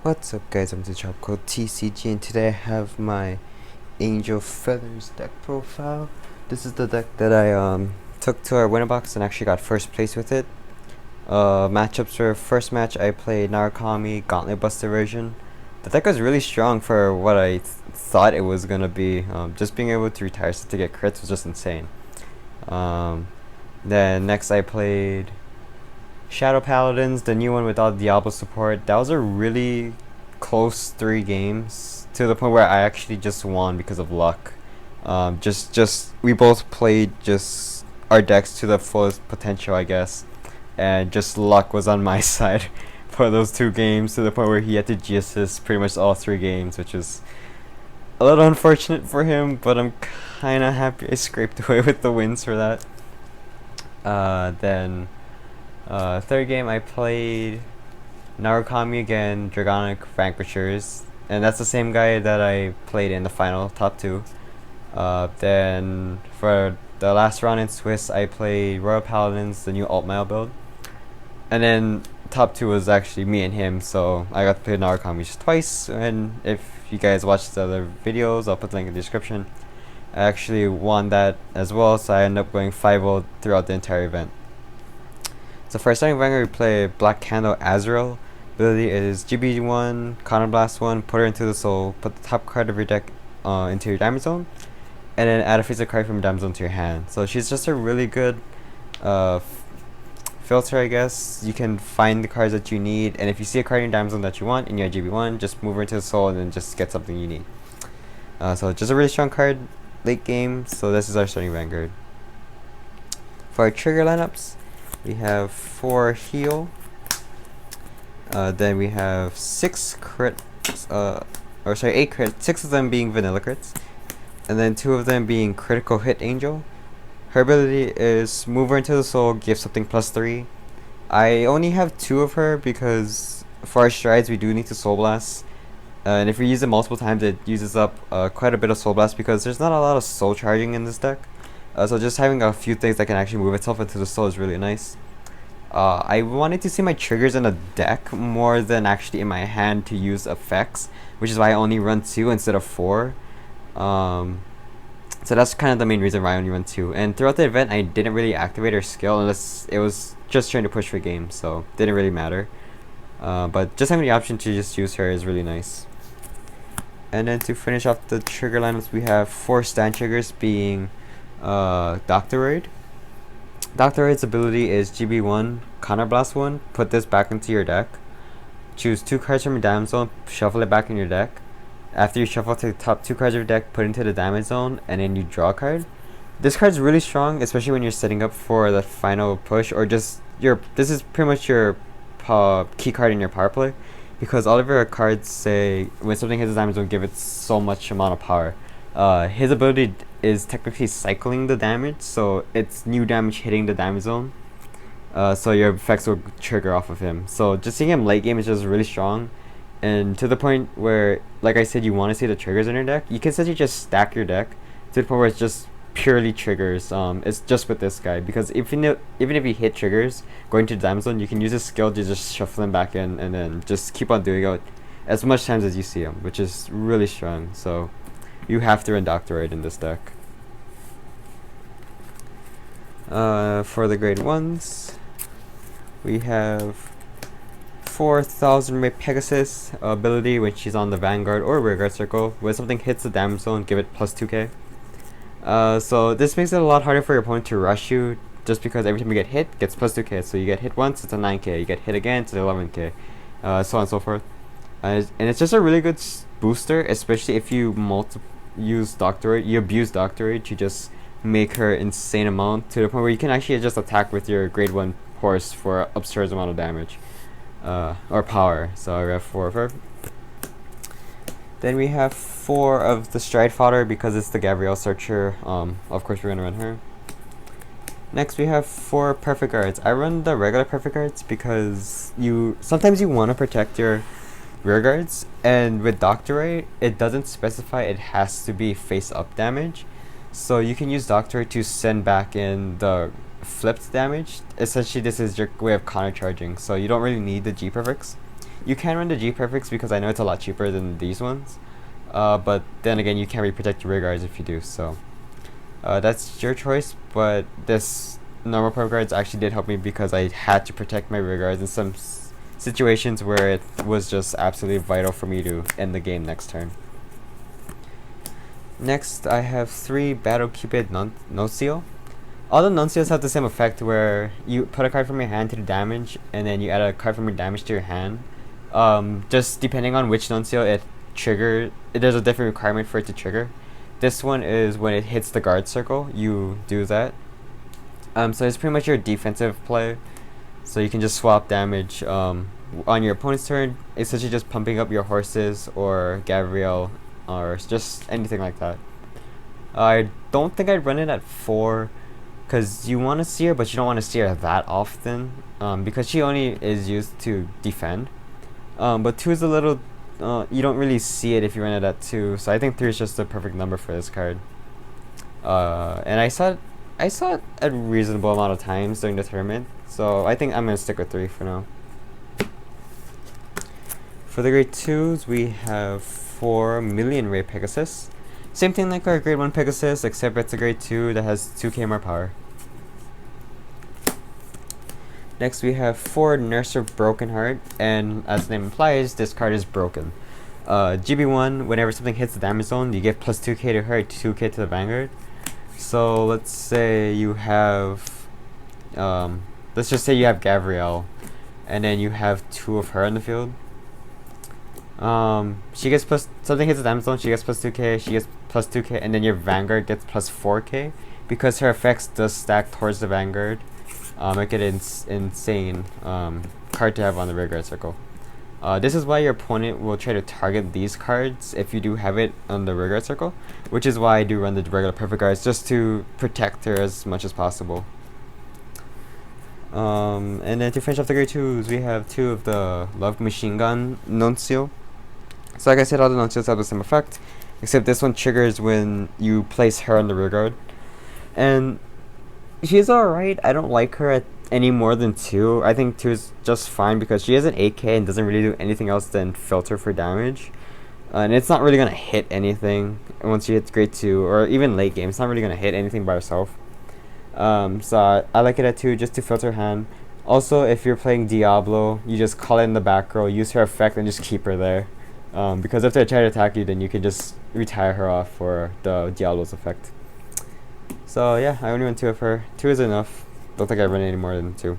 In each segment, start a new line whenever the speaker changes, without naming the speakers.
What's up guys, I'm the Chop called TCG and today I have my Angel Feathers deck profile. This is the deck that I took to our winner box and actually got first place with it. Matchups were first match I played Narukami Gauntlet Buster version. The deck was really strong for what I thought it was gonna be. Just being able to retire to get crits was just insane. Then next I played Shadow Paladins, the new one with all Diablo support. That was a really close 3 games to the point where I actually just won because of luck. Just we both played just our decks to the fullest potential, I guess, and just luck was on my side for those 2 games to the point where he had to G-assist pretty much all 3 games, which is a little unfortunate for him, but I'm kind of happy I scraped away with the wins for that. Then third game I played Narukami again, Dragonic Vanquishers, and that's the same guy that I played in the final top 2. Then for the last round in Swiss I played Royal Paladins, the new alt mile build, and then top 2 was actually me and him, so I got to play Narukami just twice. And if you guys watched the other videos, I'll put the link in the description. I actually won that as well, so I ended up going 5-0 throughout the entire event. So for starting Vanguard, we play Black Candle Azrael. Ability is GB1, Counterblast 1, put her into the soul, put the top card of your deck into your damage zone, and then add a physical card from your damage zone to your hand. So she's just a really good filter, I guess. You can find the cards that you need, and if you see a card in your damage zone that you want and you have GB1, just move her into the soul and then just get something you need. So just a really strong card late game, so this is our starting Vanguard. For our trigger lineups, we have 4 heal, then we have 6 crits, 8 crits, 6 of them being vanilla crits, and then 2 of them being critical hit angel. Her ability is move her into the soul, give something +3. I only have 2 of her because for our strides we do need to soul blast, and if we use it multiple times it uses up quite a bit of soul blast because there's not a lot of soul charging in this deck. So just having a few things that can actually move itself into the soul is really nice. I wanted to see my triggers in a deck more than actually in my hand to use effects, which is why I only run 2 instead of 4. So that's kind of the main reason why I only run 2. And throughout the event I didn't really activate her skill unless it was just trying to push for game, so it didn't really matter. But just having the option to just use her is really nice. And then to finish off the trigger lineups, we have 4 stand triggers being Doctoroid. Doctoroid's ability is GB1, Counterblast 1, put this back into your deck. Choose 2 cards from your damage zone, shuffle it back in your deck. After you shuffle to the top 2 cards of your deck, put it into the damage zone, and then you draw a card. This card's really strong, especially when you're setting up for the final push, or just this is pretty much your key card in your power play, because all of your cards say when something hits the damage zone, give it so much amount of power. His ability is technically cycling the damage, so it's new damage hitting the damage zone. So your effects will trigger off of him. So just seeing him late game is just really strong, and to the point where, like I said, you want to see the triggers in your deck. You can essentially just stack your deck to the point where it's just purely triggers. It's just with this guy, because even if you hit triggers going to the damage zone, you can use his skill to just shuffle them back in and then just keep on doing it as much times as you see him, which is really strong. So you have to run Doctoroid in this deck. For the grade 1s, we have 4000 Ray Pegasus ability when she's on the Vanguard or Rearguard circle. When something hits the damage zone, give it +2k. So this makes it a lot harder for your opponent to rush you, just because every time you get hit, gets +2k. So you get hit once, it's a 9k. You get hit again, it's 11k. So on and so forth. And it's just a really good booster, especially if you use Doctoroid. You abuse Doctoroid to just make her insane amount to the point where you can actually just attack with your grade 1 horse for absurd amount of damage or power. So I have 4 of her. Then we have 4 of the Stride Fodder because it's the Gabrielle Searcher. Of course we're gonna run her. Next we have 4 Perfect Guards. I run the regular Perfect Guards because sometimes you want to protect your rear guards, and with Doctoroid it doesn't specify it has to be face up damage, so you can use Doctoroid to send back in the flipped damage. Essentially this is your way of counter charging, so you don't really need the G perfects. You can run the G Perfects because I know it's a lot cheaper than these ones. But then again, you can't really protect your rear guards if you do, so that's your choice. But this normal perfect guards actually did help me because I had to protect my rear guards in some situations where it was just absolutely vital for me to end the game next turn. Next, I have 3 Battle Cupid Nuncio. All the Nuncios have the same effect where you put a card from your hand to the damage, and then you add a card from your damage to your hand. Just depending on which Nuncio it trigger, there's a different requirement for it to trigger. This one is when it hits the guard circle, you do that. So it's pretty much your defensive play. So you can just swap damage on your opponent's turn, essentially just pumping up your horses or Gabrielle or just anything like that. I don't think I'd run it at 4 because you want to see her, but you don't want to see her that often because she only is used to defend. But 2 is a little, you don't really see it if you run it at 2, so I think 3 is just the perfect number for this card. And I saw it a reasonable amount of times during the tournament, so I think I'm going to stick with 3 for now. For the grade 2s, we have 4 Million Ray Pegasus. Same thing like our grade 1 Pegasus, except it's a grade 2 that has 2k more power. Next we have 4 Nurser Broken Heart, and as the name implies, this card is broken. GB1, whenever something hits the damage zone, you give plus 2k to her, 2k to the Vanguard. So let's say you have, let's just say you have Gabrielle, and then you have 2 of her in the field. She gets plus, something hits the damage zone, she gets plus 2k, she gets plus 2k, and then your Vanguard gets plus 4k, because her effects does stack towards the Vanguard. Make it insane card to have on the rear guard circle. This is why your opponent will try to target these cards if you do have it on the rear guard circle, which is why I do run the regular perfect guards, just to protect her as much as possible. And then to finish off the grade 2s, we have 2 of the Love Machine Gun Nuncio. So like I said, all the Nuncios have the same effect, except this one triggers when you place her on the rear guard. And she's alright. I don't like her at any more than 2. I think 2 is just fine because she has an 8k and doesn't really do anything else than filter for damage. And it's not really going to hit anything once she hits grade 2, or even late game. It's not really going to hit anything by herself. So I like it at 2 just to filter hand. Also, if you're playing Diablo, you just call it in the back row, use her effect, and just keep her there. Because if they try to attack you, then you can just retire her off for the Diablo's effect. So yeah, I only run 2 of her. 2 is enough. Don't think I run any more than 2.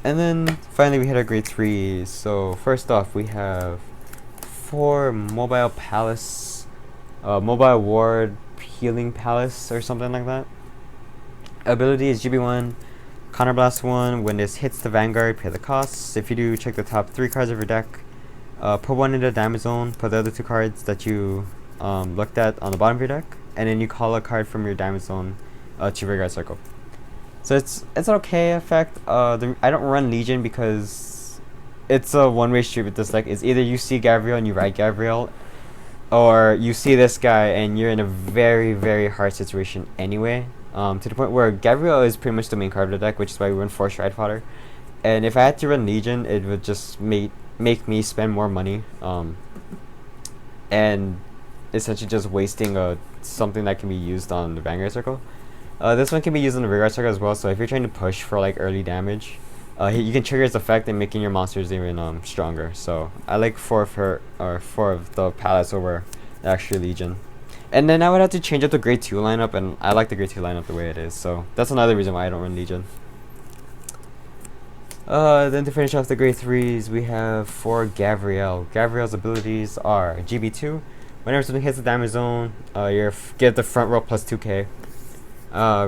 And then finally we hit our grade 3s. So first off, we have 4 Mobile Palace, Mobile Ward Healing Palace or something like that. Ability is GB1, Counterblast 1. When this hits the Vanguard, pay the costs. If you do, check the top 3 cards of your deck. Put 1 in the damage zone. Put the other 2 cards that you looked at on the bottom of your deck, and then you call a card from your damage zone to your rear guard circle. So it's an okay effect. I don't run Legion because it's a one-way street with this deck. It's either you see Gabrielle and you ride Gabrielle, or you see this guy and you're in a very, very hard situation anyway. To the point where Gabrielle is pretty much the main card of the deck, which is why we run 4 Stride Fodder. And if I had to run Legion, it would just make me spend more money, and essentially just wasting something that can be used on the Vanguard circle. This one can be used on the rear guard circle as well, so if you're trying to push for like early damage, you can trigger its effect and making your monsters even stronger. So I like 4 of her, or 4 of the Palace over the actual Legion. And then I would have to change up the grade 2 lineup, and I like the grade 2 lineup the way it is, so that's another reason why I don't run Legion. Then to finish off the grade 3s, we have 4 Gabrielle. Gabrielle's abilities are GB2. Whenever something hits the damage zone, you get the front row plus 2k.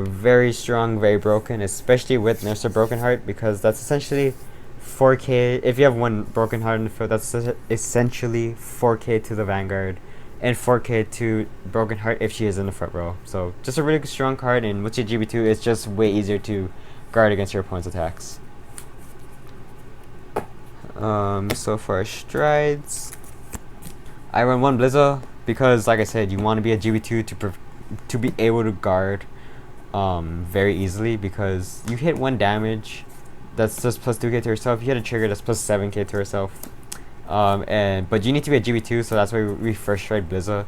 Very strong, very broken, especially with Nurser Broken Heart, because that's essentially 4k. If you have 1 Broken Heart in the field, that's essentially 4k to the Vanguard, and 4k to Broken Heart if she is in the front row. So just a really strong card, and with your GB2, it's just way easier to guard against your opponent's attacks. So for our strides, I run 1 Blizza because, like I said, you want to be a GB2 to be able to guard very easily, because you hit 1 damage, that's just plus 2k to herself. If you hit a trigger, that's plus 7k to herself. But you need to be a GB2, so that's why we first tried Blizza.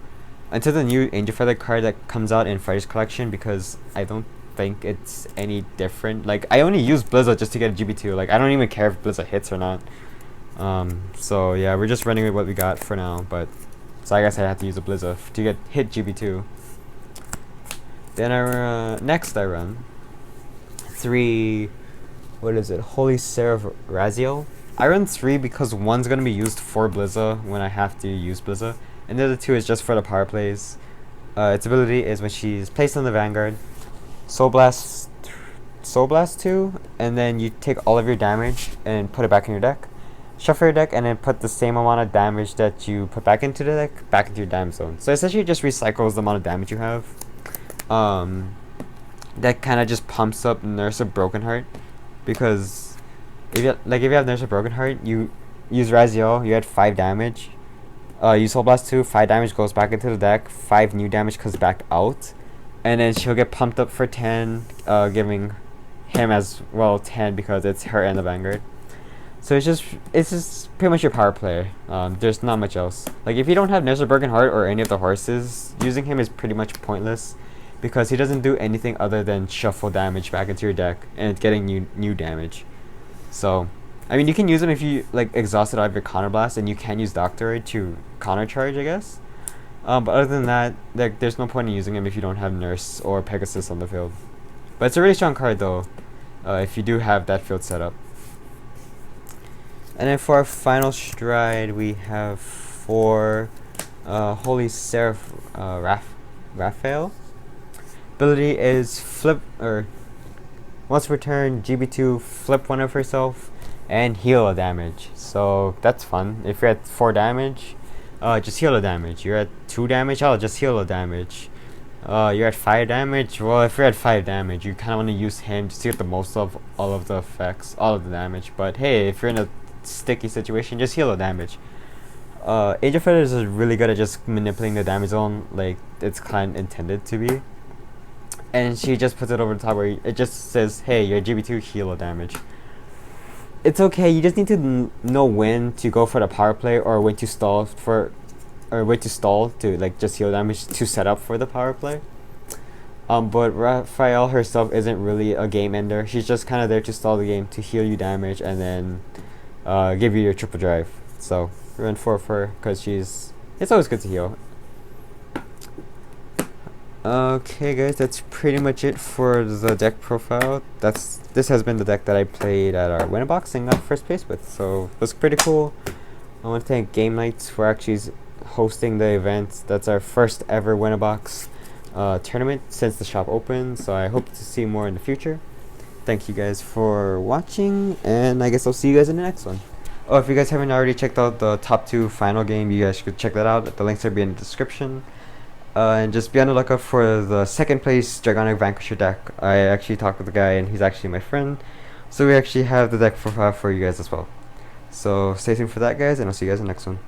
Until the new Angel Feather card that comes out in Fighters Collection, because I don't think it's any different. Like, I only use Blizza just to get a GB2. Like, I don't even care if Blizza hits or not. So yeah, we're just running with what we got for now, but so I guess I have to use a Blizza to get hit GB2. Then next I run 3, what is it, Holy Seraph Raziel. I run 3 because 1's gonna be used for Blizza when I have to use Blizza, and the other 2 is just for the power plays. Its ability is when she's placed on the Vanguard, Soul Blast 2, and then you take all of your damage and put it back in your deck. Shuffle your deck and then put the same amount of damage that you put back into the deck back into your damage zone. So essentially it just recycles the amount of damage you have. That kind of just pumps up Nurse of Broken Heart, because if you have Nurse of Broken Heart, you use Raziel, you add 5 damage. Use Soul Blast 2, 5 damage goes back into the deck, 5 new damage comes back out, and then she'll get pumped up for 10, giving him as well 10 because it's her and the Vanguard. So it's just pretty much your power play. There's not much else. Like, if you don't have Nurse of Broken Heart or any of the horses, using him is pretty much pointless, because he doesn't do anything other than shuffle damage back into your deck and getting new damage. So, I mean, you can use him if you like exhausted out of your counter blast, and you can use Doctoroid to counter charge, I guess. But other than that, there's no point in using him if you don't have Nurse or Pegasus on the field. But it's a really strong card though, if you do have that field set up. And then for our final stride, we have 4 Holy Seraph Raphael. Ability is flip, or once per turn, GB2, flip one of herself and heal a damage. So that's fun. If you're at 4 damage, just heal a damage. You're at 2 damage, I'll just heal a damage. You're at 5 damage, well, if you're at 5 damage, you kind of want to use him just to get the most of all of the effects, all of the damage. But hey, if you're in a sticky situation, just heal a damage. Angel Feathers is really good at just manipulating the damage zone like its kind intended to be, and she just puts it over the top where it just says, hey, your GB2, heal a damage. It's okay, you just need to know when to go for the power play, or when to stall to like just heal damage to set up for the power play. But Raphael herself isn't really a game ender. She's just kind of there to stall the game, to heal you damage, and then give you your triple drive. So run 4 for her, because it's always good to heal. Okay guys, that's pretty much it for the deck profile. This has been the deck that I played at our winner box and got first place with, so it was pretty cool. I want to thank Game Nights for actually hosting the event. That's our first ever winner box tournament since the shop opened, so I hope to see more in the future. Thank you guys for watching, and I guess I'll see you guys in the next one. Oh, if you guys haven't already checked out the top 2 final game, you guys should check that out. The links will be in the description. And just be on the lookout for the second place Dragonic Vanquisher deck. I actually talked with the guy, and he's actually my friend, so we actually have the deck profile for you guys as well. So stay tuned for that, guys, and I'll see you guys in the next one.